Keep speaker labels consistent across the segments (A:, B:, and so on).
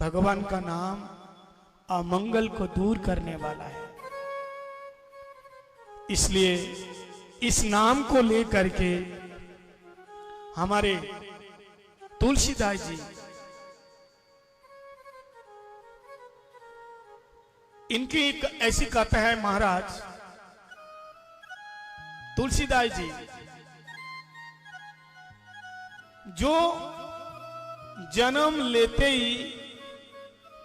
A: भगवान का नाम अमंगल को दूर करने वाला है। इसलिए इस नाम को लेकर के हमारे तुलसीदास जी इनकी एक ऐसी कथा है। महाराज तुलसीदास जी जो जन्म लेते ही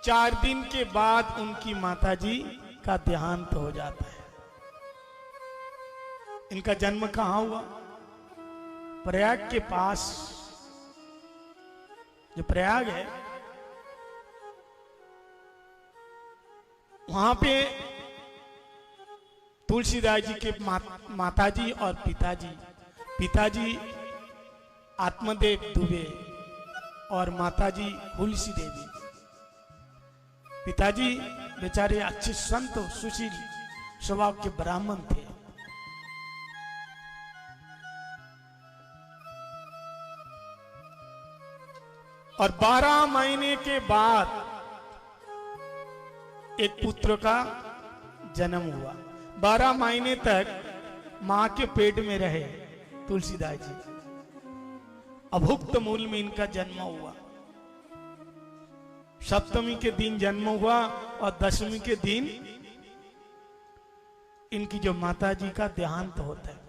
A: 4 दिन के बाद उनकी माताजी का देहांत हो जाता है। इनका जन्म कहां हुआ? प्रयाग के पास, जो प्रयाग है वहां पे तुलसीदास जी के माताजी और पिताजी आत्मदेव दुबे और माताजी तुलसी देवी। पिताजी बेचारे अच्छे संत सुशील स्वभाव के ब्राह्मण थे। और 12 महीने के बाद एक पुत्र का जन्म हुआ। 12 महीने तक मां के पेट में रहे तुलसीदास जी। अभुक्त मूल में इनका जन्म हुआ। सप्तमी के दिन जन्म हुआ और 10वीं के दिन इनकी जो माताजी का देहांत होता है।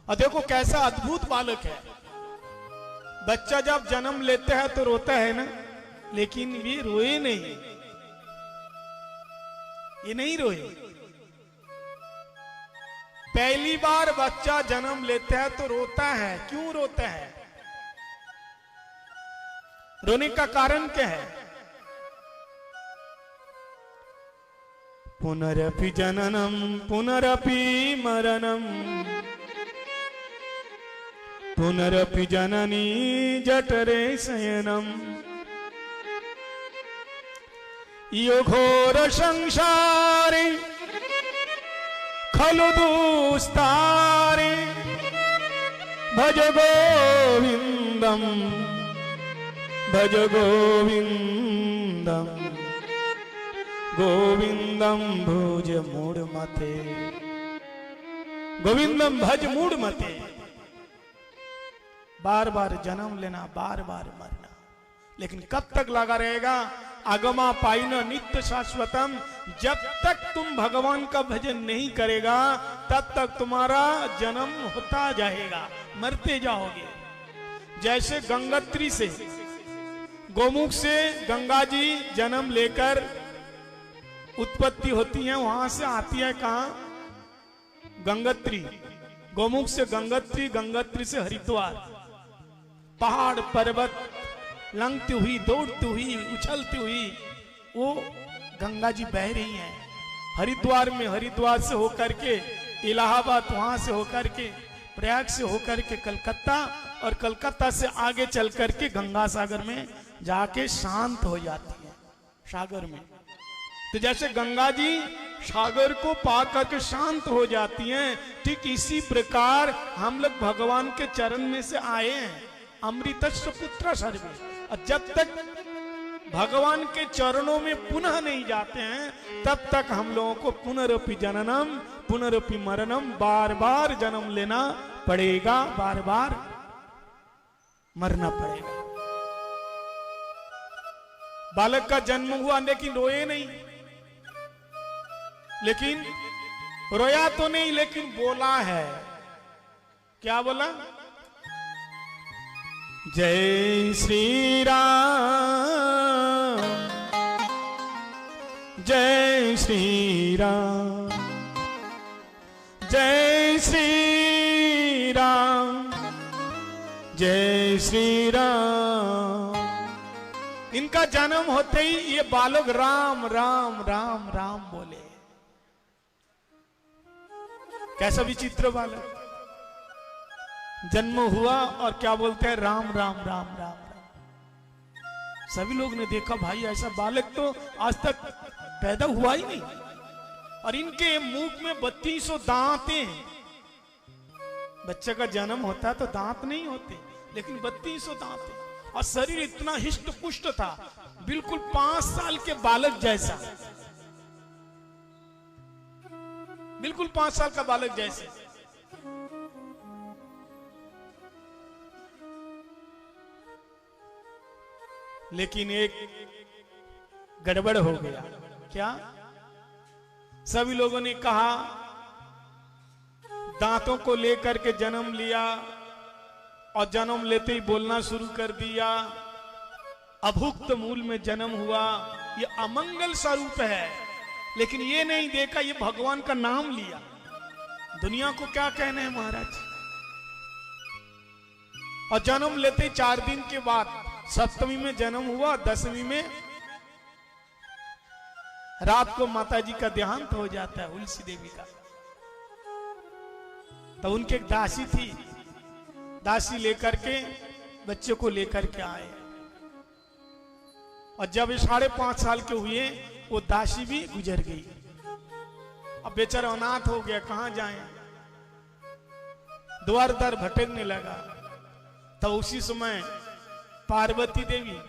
A: और देखो कैसा अद्भुत बालक है। बच्चा जब जन्म लेता है तो रोता है ना, लेकिन वे रोए नहीं, ये नहीं रोए। पहली बार बच्चा जन्म लेता है तो रोता है। क्यों रोता है? रोने का कारण क्या है? पुनरपि जननम पुनरपि मरणम पुनरपि जननी जठरे शयनम यो घोर संसारे खलु दुस्तारे भज गोविंदम भज गोविंदम गोविंदम भुज मूढ़ मते गोविंदम भज मूढ़ मते। बार बार जन्म लेना, बार बार मरना, लेकिन कब तक लगा रहेगा? आगमा पाइन नित्य शाश्वतम। जब तक तुम भगवान का भजन नहीं करेगा तब तक तुम्हारा जन्म होता जाएगा, मरते जाओगे। जैसे गंगोत्री से, गोमुख से गंगा जी जन्म लेकर उत्पत्ति होती है, वहां से आती है कहां? गंगोत्री। गोमुख से गंगोत्री, गंगोत्री से हरिद्वार। पहाड़ पर्वत लंघती हुई, दौड़ती हुई, उछलती हुई वो गंगा जी बह रही हैं हरिद्वार में। हरिद्वार से होकर के इलाहाबाद, वहां से होकर के प्रयाग से होकर के कलकत्ता, और कलकत्ता से आगे चल करके गंगा सागर में जाके शांत हो जाती है, सागर में। तो जैसे गंगा जी सागर को पा करके शांत हो जाती हैं, ठीक इसी प्रकार हम लोग भगवान के चरण में से आए हैं। अमृतस्व पुत्र सर्वे। और जब तक भगवान के चरणों में पुनः नहीं जाते हैं तब तक हम लोगों को पुनरपि जननम पुनरपि मरणम, बार बार जन्म लेना पड़ेगा, बार बार मरना पड़ेगा। बालक का जन्म हुआ लेकिन रोए नहीं, लेकिन रोया तो नहीं, लेकिन बोला है। क्या बोला? जय श्री राम, जय श्री राम, जय श्री राम, जय श्री राम। इनका जन्म होते ही ये बालक राम राम राम राम बोले। कैसा विचित्र बालक। जन्म हुआ और क्या बोलते हैं? राम राम राम राम राम। सभी लोग ने देखा भाई ऐसा बालक तो आज तक पैदा हुआ ही नहीं। और इनके मुख में 3200 दांत हैं। बच्चे का जन्म होता है तो दांत नहीं होते, लेकिन 3200 दांत हैं। और शरीर इतना हिष्ट पुष्ट था, बिल्कुल 5 साल के बालक जैसा, बिल्कुल 5 साल का बालक जैसे। लेकिन एक गड़बड़ हो गया। क्या? सभी लोगों ने कहा, दांतों को लेकर के जन्म लिया और जन्म लेते ही बोलना शुरू कर दिया, अभुक्त मूल में जन्म हुआ, ये अमंगल स्वरूप है। लेकिन ये नहीं देखा ये भगवान का नाम लिया। दुनिया को क्या कहना है महाराज। और जन्म लेते 4 दिन के बाद 7वीं में जन्म हुआ, 10वीं में रात को माता जी का देहांत हो जाता है, तुलसी देवी का। तो उनके एक दासी थी, दासी लेकर के बच्चे को लेकर के आए। और जब ये 5.5 साल के हुए, वो दासी भी गुजर गई। अब बेचारा अनाथ हो गया, कहां जाए, द्वार द्वार भटकने लगा। तो उसी समय पार्वती देवी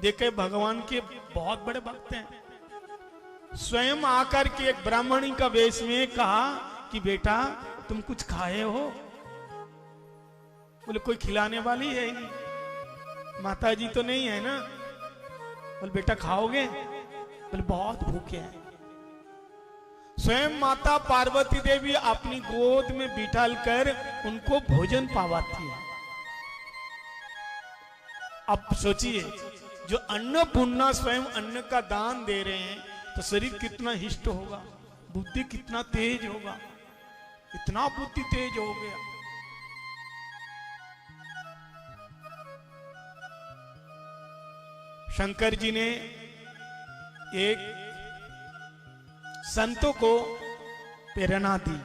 A: देखे भगवान के बहुत बड़े भक्त हैं, स्वयं आकर के एक ब्राह्मणी का वेश में कहा कि बेटा तुम कुछ खाए हो? बोले कोई खिलाने वाली है ही नहीं, माता जी तो नहीं है ना। बोले बेटा खाओगे? बोले बहुत भूखे हैं। स्वयं माता पार्वती देवी अपनी गोद में बिठाल कर उनको भोजन पावाती है। अब सोचिए, जो अन्नपूर्णा स्वयं अन्न का दान दे रहे हैं, तो शरीर कितना हिष्ट होगा, बुद्धि कितना तेज होगा। इतना बुद्धि तेज हो गया। शंकर जी ने एक संतों को प्रेरणा दी।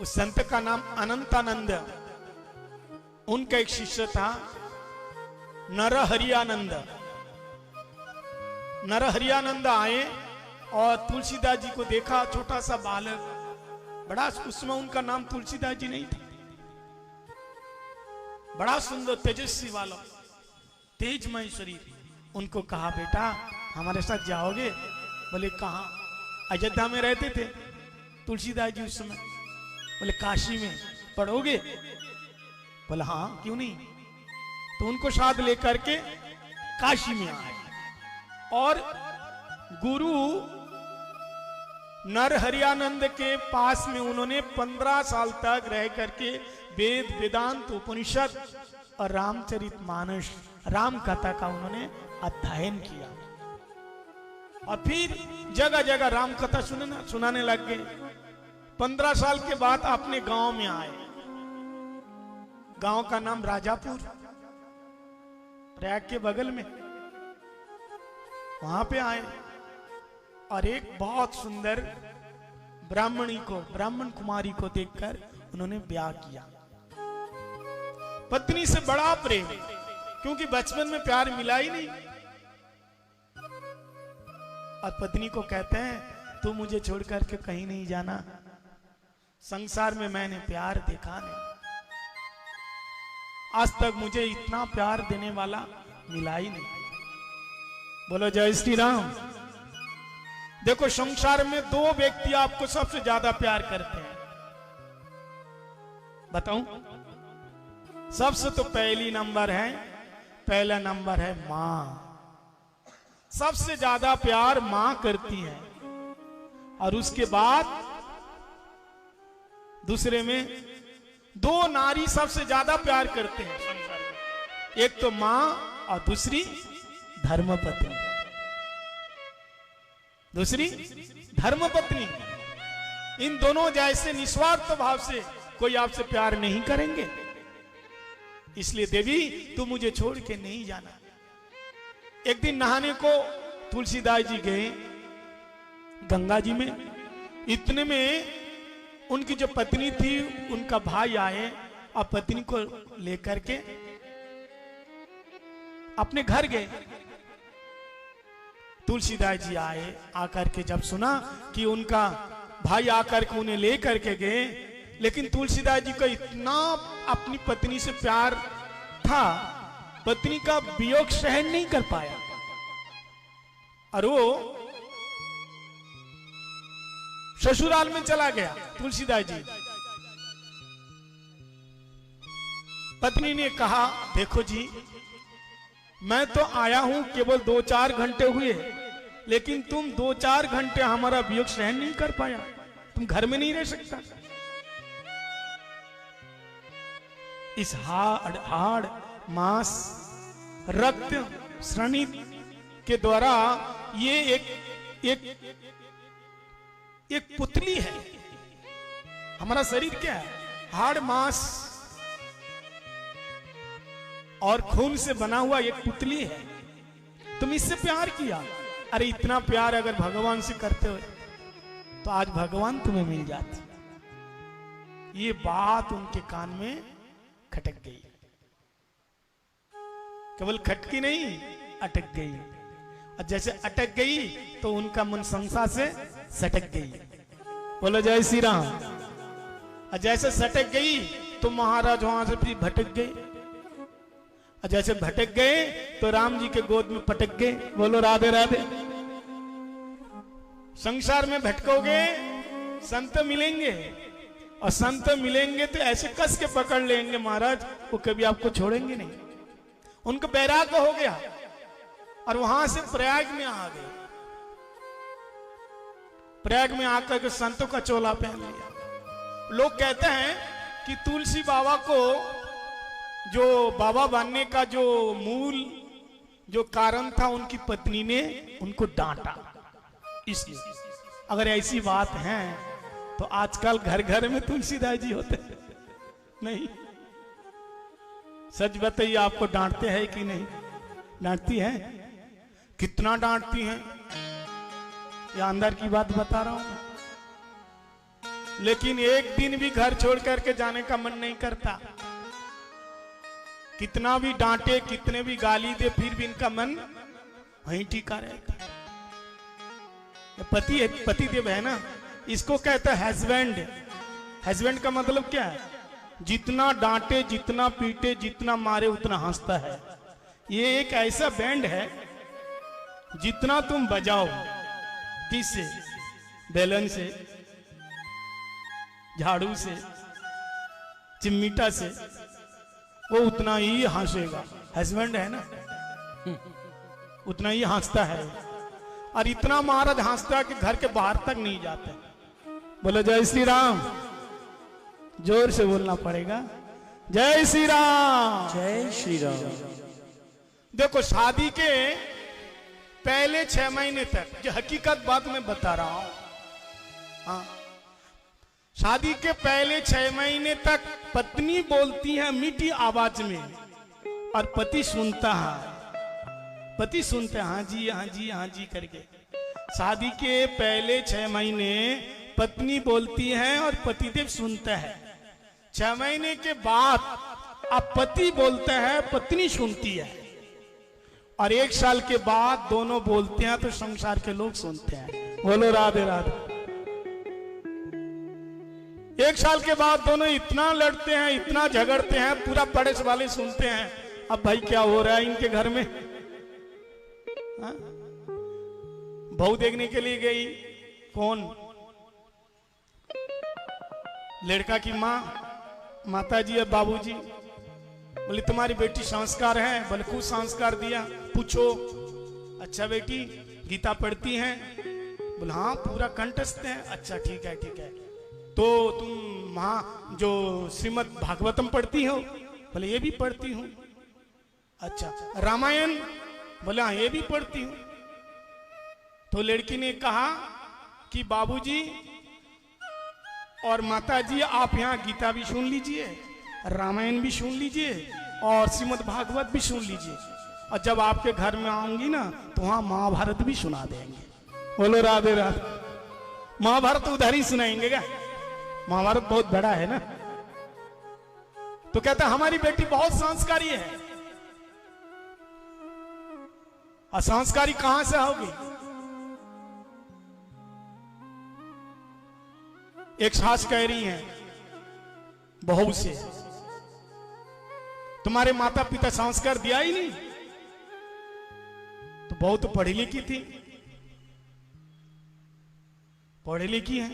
A: उस संत का नाम अनंतानंद, उनका एक शिष्य था नरहरियानंद। नरहरियानंद आए और तुलसीदास जी को देखा, छोटा सा बालक, बड़ा, उसमें उनका नाम तुलसीदास जी नहीं था, बड़ा सुंदर तेजस्वी वाला, तेजमय शरीर। उनको कहा बेटा हमारे साथ जाओगे? बोले कहां? अयोध्या में रहते थे तुलसीदास जी उस समय। बोले काशी में, पढ़ोगे? बोले हाँ क्यों नहीं। तो उनको साथ लेकर के काशी में आए और गुरु नरहरियानंद के पास में उन्होंने 15 साल तक रह करके वेद, वेदांत, उपनिषद और रामचरितमानस, राम कथा का उन्होंने अध्ययन किया। और फिर जगह जगह राम कथा सुनाने लग गए। 15 साल के बाद अपने गांव में आए। गांव का नाम राजापुर, प्रयाग के बगल में, वहां पे आए और एक बहुत सुंदर ब्राह्मणी को, ब्राह्मण कुमारी को देखकर उन्होंने ब्याह किया। पत्नी से बड़ा प्रेम, क्योंकि बचपन में प्यार मिला ही नहीं। और पत्नी को कहते हैं तू मुझे छोड़ करके कहीं नहीं जाना, संसार में मैंने प्यार देखा नहीं, आज तक मुझे इतना प्यार देने वाला मिला ही नहीं। बोलो जय श्री राम। देखो संसार में 2 व्यक्ति आपको सबसे ज्यादा प्यार करते हैं, बताऊं? सबसे तो पहला नंबर है मां। सबसे ज्यादा प्यार मां करती है, और उसके बाद दूसरे में 2 नारी सबसे ज्यादा प्यार करते हैं संसार में, एक तो मां और दूसरी धर्मपत्नी। दूसरी धर्मपत्नी। इन दोनों जैसे निस्वार्थ भाव से कोई आपसे प्यार नहीं करेंगे। इसलिए देवी तू मुझे छोड़ के नहीं जाना। एक दिन नहाने को तुलसीदास जी गए गंगा जी में। इतने में उनकी जो पत्नी थी, उनका भाई आए और पत्नी को लेकर के अपने घर गए। तुलसीदास जी आए, आकर के जब सुना कि उनका भाई आकर के उन्हें लेकर के गए, लेकिन तुलसीदास जी को इतना अपनी पत्नी से प्यार था पत्नी का वियोग सहन नहीं कर पाया और वो ससुराल में चला गया। तुलसीदास जी, पत्नी ने कहा देखो जी, मैं तो आया हूं केवल 2-4 घंटे हुए, लेकिन तुम 2-4 घंटे हमारा वियोग सहन नहीं कर पाया, तुम घर में नहीं रह सकता। इस हाड़ मांस रक्त श्रृणी के द्वारा ये एक पुतली है। हमारा शरीर क्या है? हाड़ मांस और खून से बना हुआ एक पुतली है। तुम इससे प्यार किया, अरे इतना प्यार अगर भगवान से करते हो तो आज भगवान तुम्हें मिल जाते। ये बात उनके कान में खटक गई, केवल खटकी नहीं, अटक गई। और जैसे अटक गई तो उनका मन संसार से सटक गई। बोलो जय श्री राम। और जैसे सटक गई तो महाराज वहां से फिर भटक गए, और जैसे भटक गए तो राम जी के गोद में पटक गए। बोलो राधे राधे। संसार में भटकोगे, संत मिलेंगे, और संत मिलेंगे तो ऐसे कस के पकड़ लेंगे महाराज, वो कभी आपको छोड़ेंगे नहीं। उनको बैराग्य हो गया और वहां से प्रयाग में आ गए। प्रयाग में आकर के संतों का चोला पहन लिया। लोग कहते हैं कि तुलसी बाबा को जो बाबा बनने का जो मूल जो कारण था, उनकी पत्नी ने उनको डांटा। इसलिए अगर ऐसी बात है तो आजकल घर घर में तुलसीदास जी होते नहीं। सच बताइए, आपको डांटते हैं कि नहीं? डांटती है? कितना डांटती हैं? या अंदर की बात बता रहा हूं। लेकिन एक दिन भी घर छोड़ करके जाने का मन नहीं करता। कितना भी डांटे, कितने भी गाली दे, फिर भी इनका मन वहीं टिका रहता। पति है, पति देव है ना, इसको कहता है हस्बैंड। हस्बैंड का मतलब क्या है? जितना डांटे, जितना पीटे, जितना मारे, उतना हंसता है। ये एक ऐसा बैंड है, जितना तुम बजाओ, किससे? बेलन से, झाड़ू से, चिमटा से, वो उतना ही हंसेगा। हस्बैंड है ना, उतना ही हंसता है। और इतना महाराज हंसता है कि घर के बाहर तक नहीं जाते। बोलो जय श्री राम। जोर से बोलना पड़ेगा, जय श्री राम।
B: जय श्री राम।
A: देखो, शादी के पहले 6 महीने तक, जो हकीकत बात मैं बता रहा हूं, हाँ, शादी के पहले 6 महीने तक पत्नी बोलती है मीठी आवाज में और पति सुनता है। पति सुनते हैं हाँ जी हाँ जी हाँ जी करके। शादी के पहले 6 महीने पत्नी बोलती है और पतिदेव सुनता है। 6 महीने के बाद अब पति बोलता है, पत्नी सुनती है, और 1 साल के बाद दोनों बोलते हैं तो संसार के लोग सुनते हैं। बोलो राधे राधे। 1 साल के बाद दोनों इतना लड़ते हैं, इतना झगड़ते हैं, पूरा पड़ोस वाले सुनते हैं। अब भाई क्या हो रहा है इनके घर में? बहू देखने के लिए गई, कौन? लड़का की माँ, माताजी और बाबूजी। बोले तुम्हारी बेटी संस्कार है? बोले कुछ संस्कार दिया। पूछो। अच्छा बेटी गीता पढ़ती हैं? बोले हाँ पूरा कंठस्थ है। अच्छा ठीक है ठीक है। तो तुम माँ जो श्रीमद् भागवतम पढ़ती हो? बोले ये भी पढ़ती हूँ। अच्छा रामायण? बोले हाँ ये भी पढ़ती हूँ। तो लड़की ने कहा कि बाबूजी और माताजी आप यहाँ गीता भी सुन लीजिए, रामायण भी सुन लीजिए और श्रीमद् भागवत भी सुन लीजिए, और जब आपके घर में आऊंगी ना तो वहां महाभारत भी सुना देंगे। बोलो राधे राधे। महाभारत उधर ही सुनाएंगे क्या? महाभारत बहुत बड़ा है ना। तो कहता हमारी बेटी बहुत संस्कारी है। और संस्कारी कहां से होगी? एक सास कह रही है बहू से, तुम्हारे माता पिता संस्कार दिया ही नहीं, तो बहुत पढ़ी लिखी थी, पढ़ी लिखी है।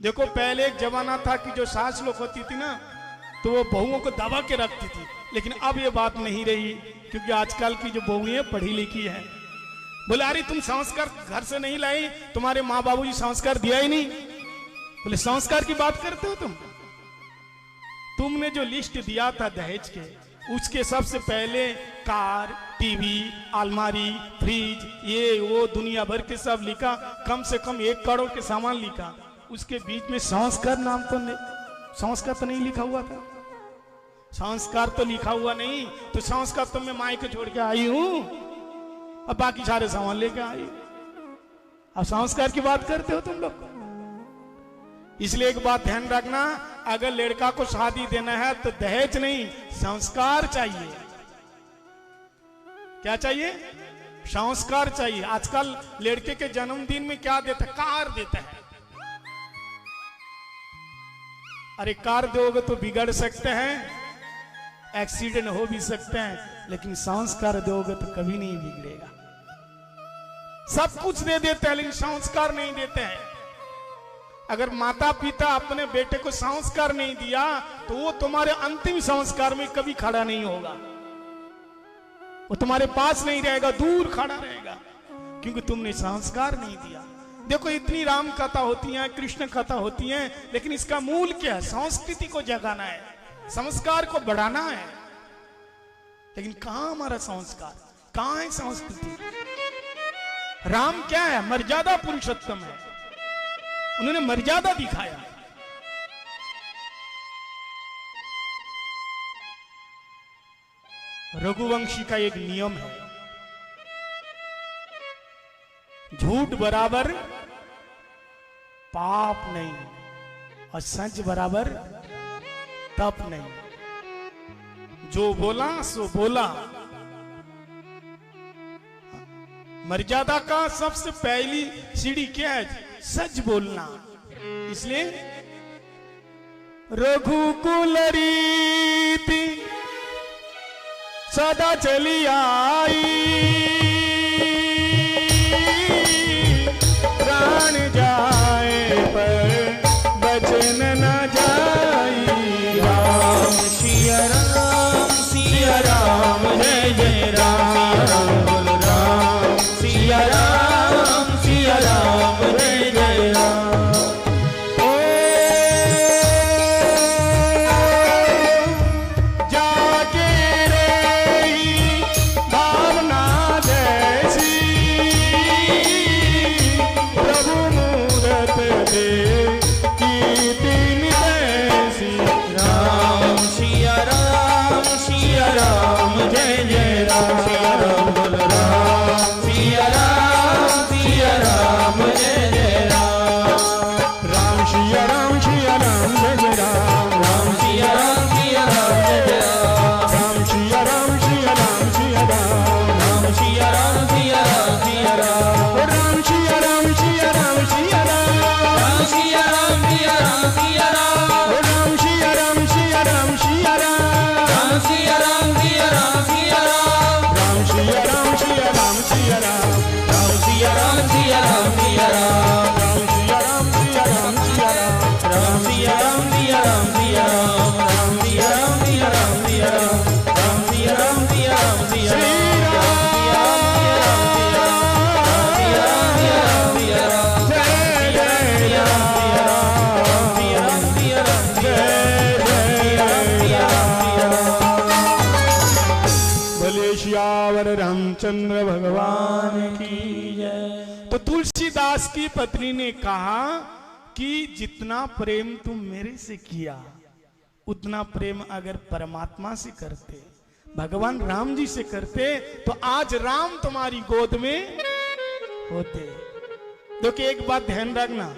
A: देखो पहले एक जमाना था कि जो सास लोग होती थी ना, तो वो बहुओं को दबा के रखती थी, लेकिन अब ये बात नहीं रही, क्योंकि आजकल की जो बहुएं पढ़ी लिखी है। बोले अरे तुम संस्कार घर से नहीं लाई, तुम्हारे माँ बाबूजी संस्कार दिया ही नहीं। बोले संस्कार की बात करते हो तुमने जो लिस्ट दिया था दहेज के, उसके सबसे पहले कार, टीवी, अलमारी, फ्रिज, ये वो दुनिया भर के सब लिखा, कम से कम 1 करोड़ के सामान लिखा। उसके बीच में संस्कार नाम तो नहीं, संस्कार तो नहीं लिखा हुआ था। संस्कार तो लिखा हुआ नहीं, तो संस्कार तो मैं माई को छोड़ के आई हूं, अब बाकी सारे सामान लेके आई। अब संस्कार की बात करते हो तुम लोग। इसलिए एक बात ध्यान रखना, अगर लड़का को शादी देना है तो दहेज नहीं, संस्कार चाहिए। क्या चाहिए? संस्कार चाहिए। आजकल लड़के के जन्मदिन में क्या देता है? कार देता है। अरे कार दोगे तो बिगड़ सकते हैं, एक्सीडेंट हो भी सकते हैं, लेकिन संस्कार दोगे तो कभी नहीं बिगड़ेगा। सब कुछ दे देते हैं लेकिन संस्कार नहीं देते हैं। अगर माता पिता अपने बेटे को संस्कार नहीं दिया तो वो तुम्हारे अंतिम संस्कार में कभी खड़ा नहीं होगा, वो तुम्हारे पास नहीं रहेगा, दूर खड़ा रहेगा, क्योंकि तुमने संस्कार नहीं दिया। देखो इतनी राम कथा होती है, कृष्ण कथा होती है, लेकिन इसका मूल क्या है? संस्कृति को जगाना है, संस्कार को बढ़ाना है। लेकिन कहां हमारा संस्कार, कहां है संस्कृति? राम क्या है? मर्यादा पुरुषोत्तम है, उन्होंने मर्यादा दिखाया। रघुवंशी का एक नियम है, झूठ बराबर पाप नहीं और सच बराबर तप नहीं। जो बोला सो बोला। मर्यादा का सबसे पहली सीढ़ी क्या है? सच बोलना। इसलिए रघुकुल रीति सदा चली आई, प्राण जाए पर बचन न जाई। राम सिया राम सिया राम, जय जय राम, बोल राम सिया राम सिया राम, जय जय राम। रामचंद्र भगवान की जय। तो तुलसीदास की पत्नी ने कहा कि जितना प्रेम तुम मेरे से किया, उतना प्रेम अगर परमात्मा से करते, भगवान राम जी से करते, तो आज राम तुम्हारी गोद में होते। देखिए एक बात ध्यान रखना,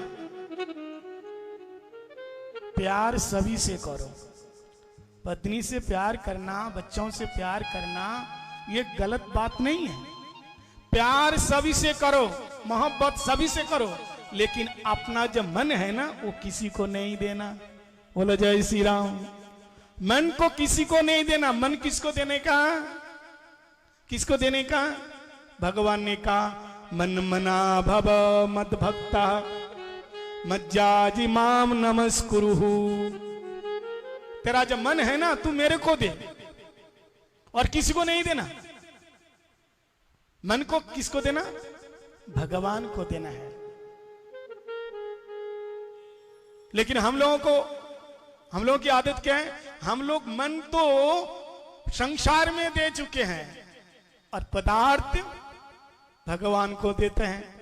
A: प्यार सभी से करो। पत्नी से प्यार करना, बच्चों से प्यार करना, ये गलत बात नहीं है। प्यार सभी से करो, मोहब्बत सभी से करो, लेकिन अपना जो मन है ना, वो किसी को नहीं देना। बोलो जय श्री राम। मन को किसी को नहीं देना। मन किसको देने का? किसको देने का? भगवान ने कहा मन मना भव मद भक्ता मज्जाजी माम नमस्कुरुहु। तेरा जब मन है ना, तू मेरे को दे और किसी को नहीं देना। मन को किसको देना? भगवान को देना है। लेकिन हम लोगों की आदत क्या है? हम लोग मन तो संसार में दे चुके हैं और पदार्थ भगवान को देते हैं।